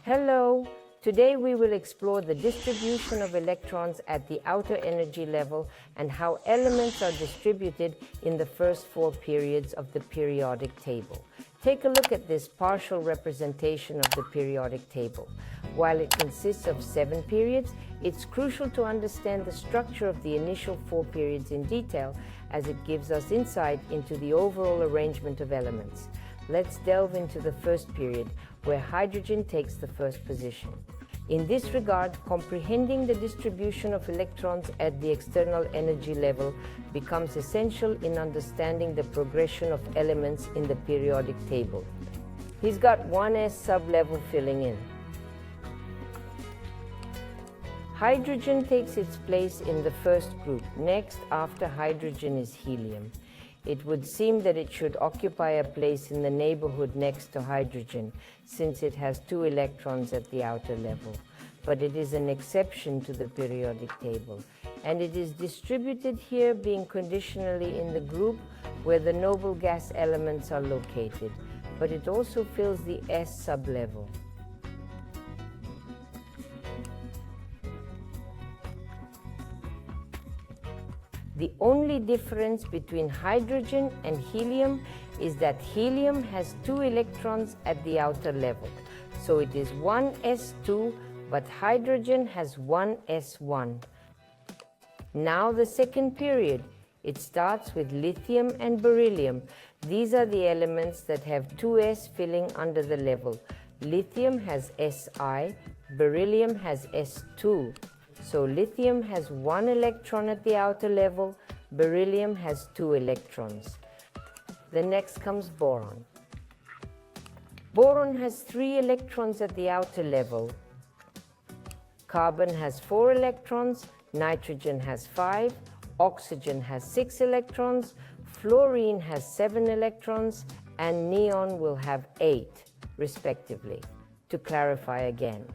Hello! Today we will explore the distribution of electrons at the outer energy level and how elements are distributed in the first 4 periods of the periodic table. Take a look at this partial representation of the periodic table. While it consists of 7 periods, it's crucial to understand the structure of the initial 4 periods in detail, as it gives us insight into the overall arrangement of elements. Let's delve into the first period, where hydrogen takes the first position. In this regard, comprehending the distribution of electrons at the external energy level becomes essential in understanding the progression of elements in the periodic table. He's got 1s sublevel filling in. Hydrogen takes its place in the first group. Next, after hydrogen, is helium. It would seem that it should occupy a place in the neighborhood next to hydrogen, since it has 2 electrons at the outer level. But it is an exception to the periodic table, and it is distributed here, being conditionally in the group where the noble gas elements are located, but it also fills the s sublevel. The only difference between hydrogen and helium is that helium has 2 electrons at the outer level. So it is 1s2, but hydrogen has 1s1. Now the second period. It starts with lithium and beryllium. These are the elements that have 2s filling under the level. Lithium has Si, beryllium has s2. So lithium has 1 electron at the outer level, beryllium has 2 electrons. The next comes boron. Boron has 3 electrons at the outer level. Carbon has 4 electrons, nitrogen has 5, oxygen has 6 electrons, fluorine has 7 electrons, and neon will have 8, respectively. To clarify again,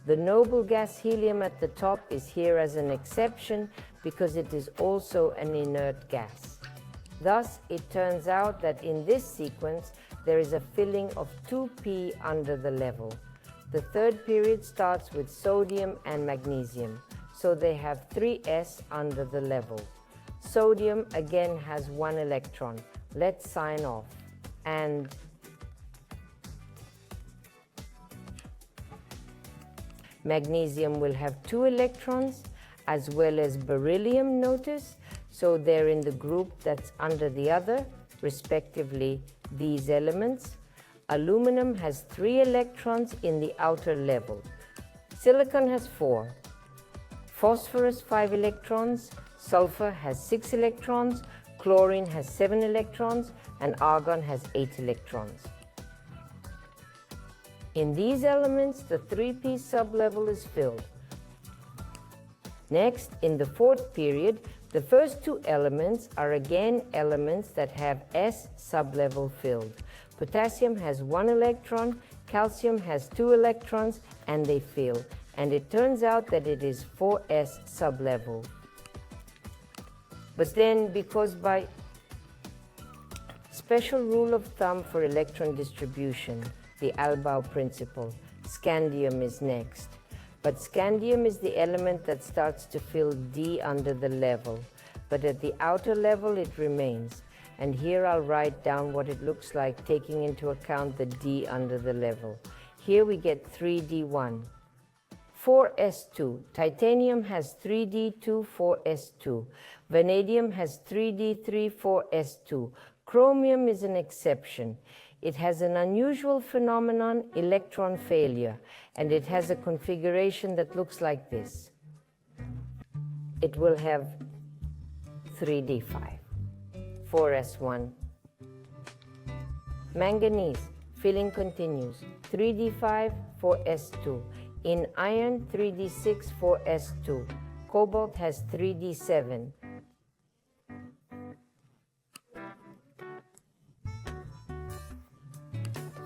the noble gas helium at the top is here as an exception because it is also an inert gas. Thus, it turns out that in this sequence, there is a filling of 2p under the level. The third period starts with sodium and magnesium, so they have 3s under the level. Sodium again has 1 electron. Let's sign off. And magnesium will have 2 electrons, as well as beryllium, notice, so they're in the group that's under the other, respectively, these elements. Aluminum has 3 electrons in the outer level. Silicon has 4. Phosphorus 5 electrons, sulfur has 6 electrons, chlorine has 7 electrons, and argon has 8 electrons. In these elements, the 3p sublevel is filled. Next, in the fourth period, the first 2 elements are again elements that have s sublevel filled. Potassium has 1 electron, calcium has 2 electrons, and they fill. And it turns out that it is 4s sublevel. But then, because by special rule of thumb for electron distribution, the Albau principle, scandium is next. But scandium is the element that starts to fill D under the level. But at the outer level, it remains. And here I'll write down what it looks like, taking into account the D under the level. Here we get 3D1. 4s2. Titanium has 3d2, 4s2. Vanadium has 3d3, 4s2. Chromium is an exception. It has an unusual phenomenon, electron failure, and it has a configuration that looks like this. It will have 3d5, 4s1. Manganese, filling continues, 3d5, 4s2. In iron, 3d6, 4s2. Cobalt has 3d7.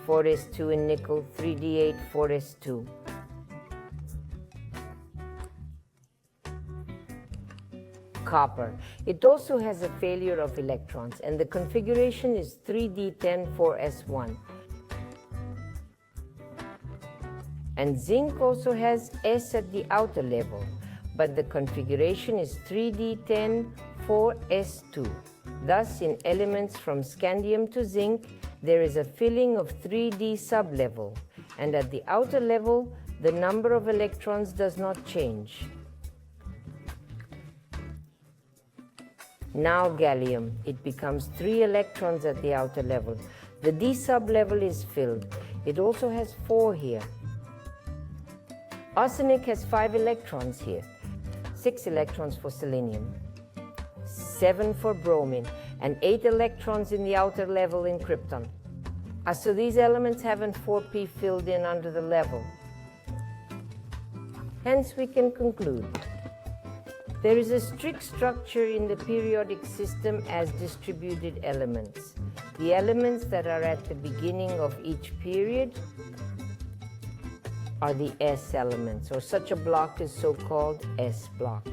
Four s2 in nickel, 3d8, 4s2. Copper. It also has a failure of electrons, and the configuration is 3d10, 4s1. And zinc also has S at the outer level, but the configuration is 3d10 4s2. Thus, in elements from scandium to zinc, there is a filling of 3d sublevel, and at the outer level, the number of electrons does not change. Now gallium, it becomes 3 electrons at the outer level. The d sublevel is filled. It also has 4 here. Arsenic has 5 electrons here, 6 electrons for selenium, 7 for bromine, and 8 electrons in the outer level in krypton. So these elements haven't 4p filled in under the level. Hence we can conclude there is a strict structure in the periodic system as distributed elements. The elements that are at the beginning of each period are the S elements, or such a block is so-called S block.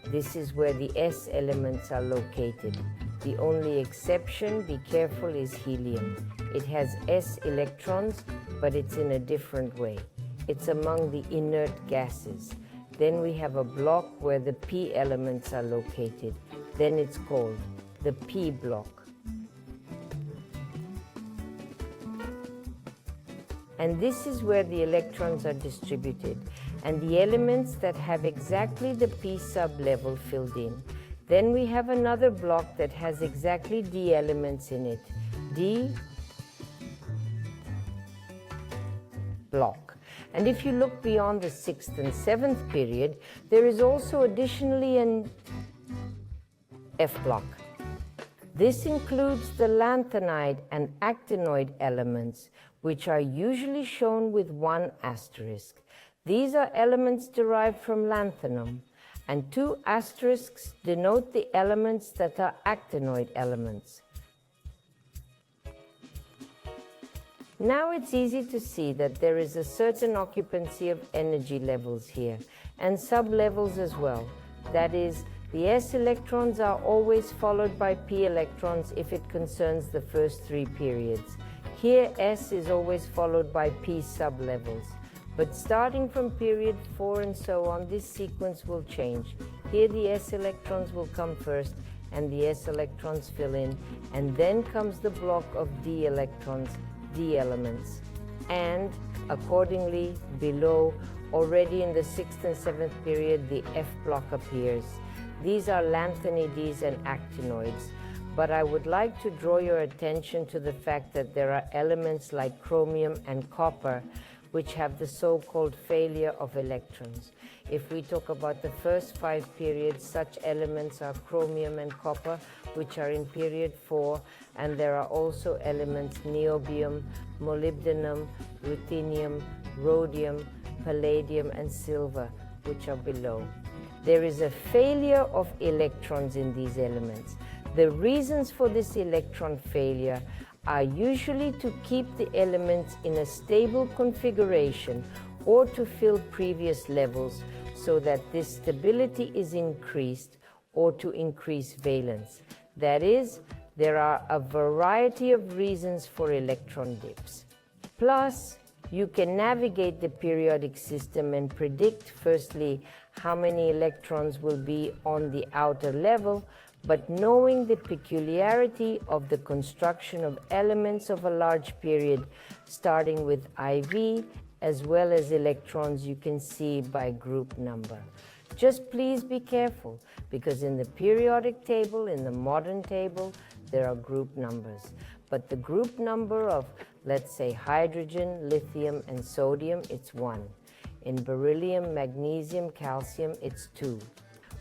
This is where the S elements are located. The only exception, be careful, is helium. It has S electrons, but it's in a different way. It's among the inert gases. Then we have a block where the P elements are located. Then it's called the P block. And this is where the electrons are distributed, and the elements that have exactly the P sublevel filled in. Then we have another block that has exactly D elements in it. D block. And if you look beyond the 6th and 7th period, there is also additionally an F block. This includes the lanthanide and actinoid elements, which are usually shown with 1 asterisk. These are elements derived from lanthanum, and 2 asterisks denote the elements that are actinoid elements. Now it's easy to see that there is a certain occupancy of energy levels here, and sublevels as well. That is, the S electrons are always followed by P electrons if it concerns the first 3 periods. Here S is always followed by P sublevels. But starting from period 4 and so on, this sequence will change. Here the S electrons will come first, and the S electrons fill in, and then comes the block of D electrons, D elements. And accordingly, below, already in the 6th and 7th period, the F block appears. These are lanthanides and actinoids. But I would like to draw your attention to the fact that there are elements like chromium and copper which have the so-called failure of electrons. If we talk about the first 5 periods, such elements are chromium and copper, which are in period 4, and there are also elements niobium, molybdenum, ruthenium, rhodium, palladium, and silver, which are below. There is a failure of electrons in these elements. The reasons for this electron failure are usually to keep the elements in a stable configuration or to fill previous levels so that this stability is increased or to increase valence. That is, there are a variety of reasons for electron dips. Plus, you can navigate the periodic system and predict, firstly, how many electrons will be on the outer level, but knowing the peculiarity of the construction of elements of a large period, starting with IV, as well as electrons you can see by group number. Just please be careful, because in the periodic table, in the modern table, there are group numbers. But the group number of, let's say, hydrogen, lithium, and sodium, it's 1. In beryllium, magnesium, calcium, it's 2.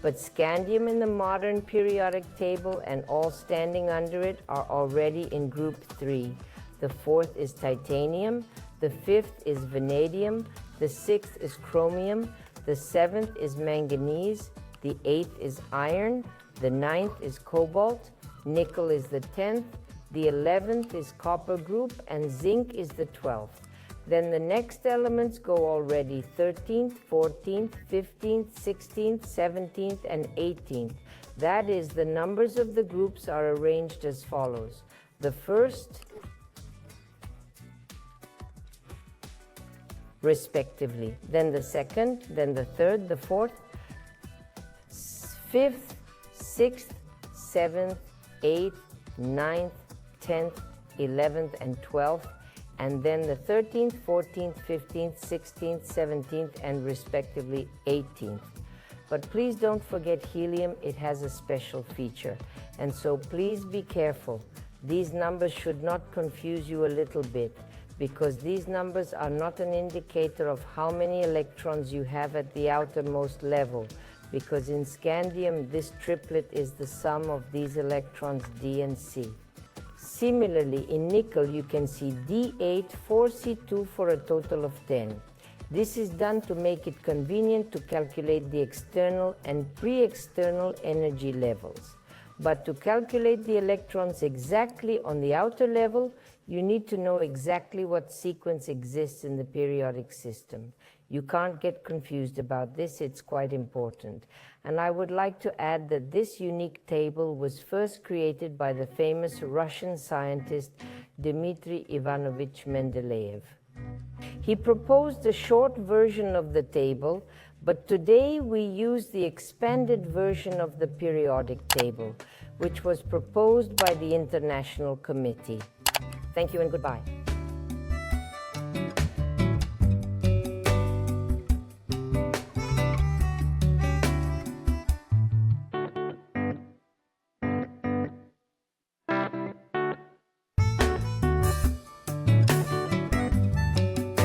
But scandium in the modern periodic table and all standing under it are already in group 3. The 4th is titanium, the 5th is vanadium, the 6th is chromium, the 7th is manganese, the 8th is iron, the 9th is cobalt, nickel is the 10th, the 11th is copper group, and zinc is the 12th. Then the next elements go already 13th, 14th, 15th, 16th, 17th, and 18th. That is, the numbers of the groups are arranged as follows. The first respectively. Then the second, then the third, the fourth, fifth, sixth, seventh, eighth, ninth, 10th, 11th, and 12th, and then the 13th, 14th, 15th, 16th, 17th, and respectively 18th. But please don't forget helium, it has a special feature. And so please be careful. These numbers should not confuse you a little bit, because these numbers are not an indicator of how many electrons you have at the outermost level, because in scandium, this triplet is the sum of these electrons D and C. Similarly, in nickel, you can see D8, 4C2 for a total of 10. This is done to make it convenient to calculate the external and pre-external energy levels. But to calculate the electrons exactly on the outer level, you need to know exactly what sequence exists in the periodic system. You can't get confused about this, it's quite important. And I would like to add that this unique table was first created by the famous Russian scientist Dmitry Ivanovich Mendeleev. He proposed a short version of the table, but today we use the expanded version of the periodic table, which was proposed by the International Committee. Thank you and goodbye.